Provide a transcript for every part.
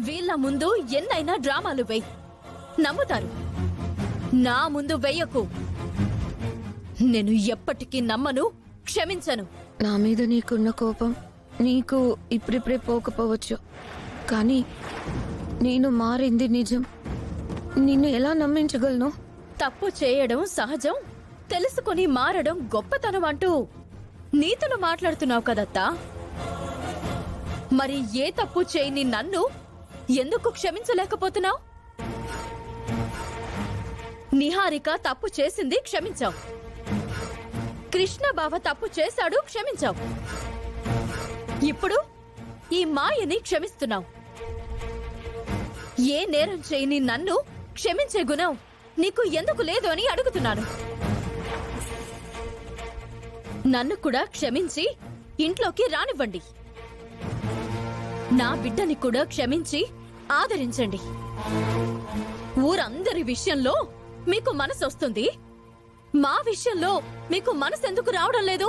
వీళ్ళ ముందు ఎన్నైనా డ్రామాలు వేయ్, నమ్ముతారు. నా ముందు వెయ్యకు. నేను ఎప్పటికీ నమ్మను, క్షమించను. నా మీద నీకున్న కోపం నీకు ఇప్పుడిప్పుడే పోకపోవచ్చు, కానీ నేను మారింది నిజం. నిన్ను ఎలా నమ్మించగలను? తప్పు చేయడం సహజం, తెలుసుకొని మారడం గొప్పతనం అంటూ నీతులు మాట్లాడుతున్నావు కదత్తా. మరి ఏ తప్పు చేయని నన్ను ఎందుకు క్షమించలేకపోతున్నావు? నిహారిక తప్పు చేసింది, క్షమించావు. కృష్ణబావ తప్పు చేశాడు, క్షమించావు. ఇప్పుడు ఈ మాయని క్షమిస్తున్నావు. ఏ నేరం చేయని నన్ను క్షమించే గుణం నీకు ఎందుకు లేదు అని అడుగుతున్నాను. నన్ను కూడా క్షమించి ఇంట్లోకి రానివ్వండి. నా బిడ్డని కూడా క్షమించి ఆదరించండి. ఊరందరి విషయంలో మీకు మనసు వస్తుంది, మా విషయంలో మీకు మనసు ఎందుకు రావడం లేదు?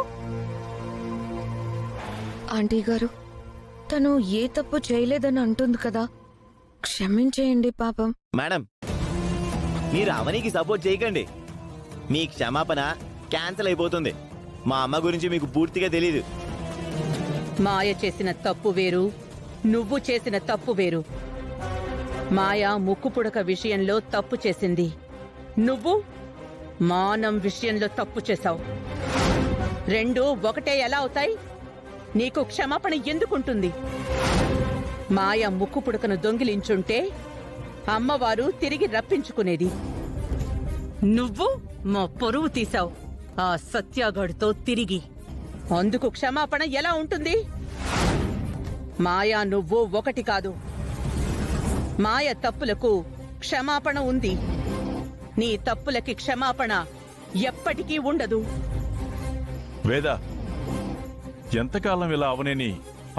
ఆంటీ గారు, తను ఏ తప్పు చేయలేదని అంటుంది కదా, క్షమించేయండి పాపం. మేడం, మీరు అవనికి సపోర్ట్ చేయకండి. మీ క్షమాపణ క్యాన్సిల్ అయిపోతుంది. మా అమ్మ గురించి మీకు పూర్తిగా తెలీదు. మాయ చేసిన తప్పు వేరు, నువ్వు చేసిన తప్పు వేరు. మాయ ముక్కు పుడక విషయంలో తప్పు చేసింది, నువ్వు మానం విషయంలో తప్పు చేశావు. రెండు ఒకటే ఎలా అవుతాయి? నీకు క్షమాపణ ఎందుకుంటుంది? మాయ ముక్కు పుడకను దొంగిలించుంటే అమ్మవారు తిరిగి రప్పించుకునేది. నువ్వు మా పొరువు తీశావు ఆ సత్యాగాడుతో తిరిగి. అందుకు క్షమాపణ ఎలా ఉంటుంది? మాయా నువ్వు ఒకటి కాదు. మాయ తప్పులకు క్షమాపణ ఉంది, నీ తప్పులకి క్షమాపణ ఎప్పటికీ ఉండదు. వేద, ఎంతకాలం ఇలా అవనేని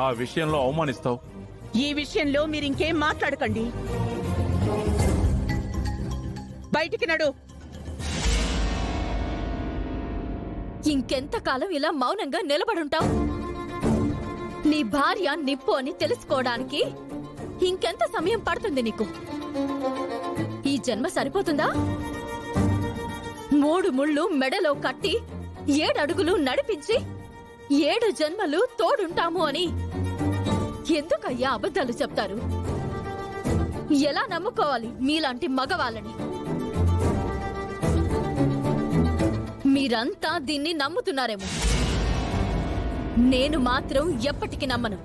ఆ విషయంలో అవమానిస్తావు? ఈ విషయంలో మీరింకేం మాట్లాడకండి. బయటికి నడు. ఇంకెంతకాలం ఇలా మౌనంగా నిలబడుంటావు? నీ భార్య నిప్పు అని తెలుసుకోవడానికి ఇంకెంత సమయం పడుతుంది నీకు? ఈ జన్మ సరిపోతుందా? 3 ముళ్ళు మెడలో కట్టి 7 అడుగులు నడిపించి 7 జన్మలు తోడుంటాము అని ఎందుకయ్యా అబద్ధాలు చెప్తారు? ఎలా నమ్ముకోవాలి మీలాంటి మగవాళ్ళని? మీరంతా దీన్ని నమ్ముతున్నారేమో, నేను మాత్రం ఎప్పటికీ నమ్మను.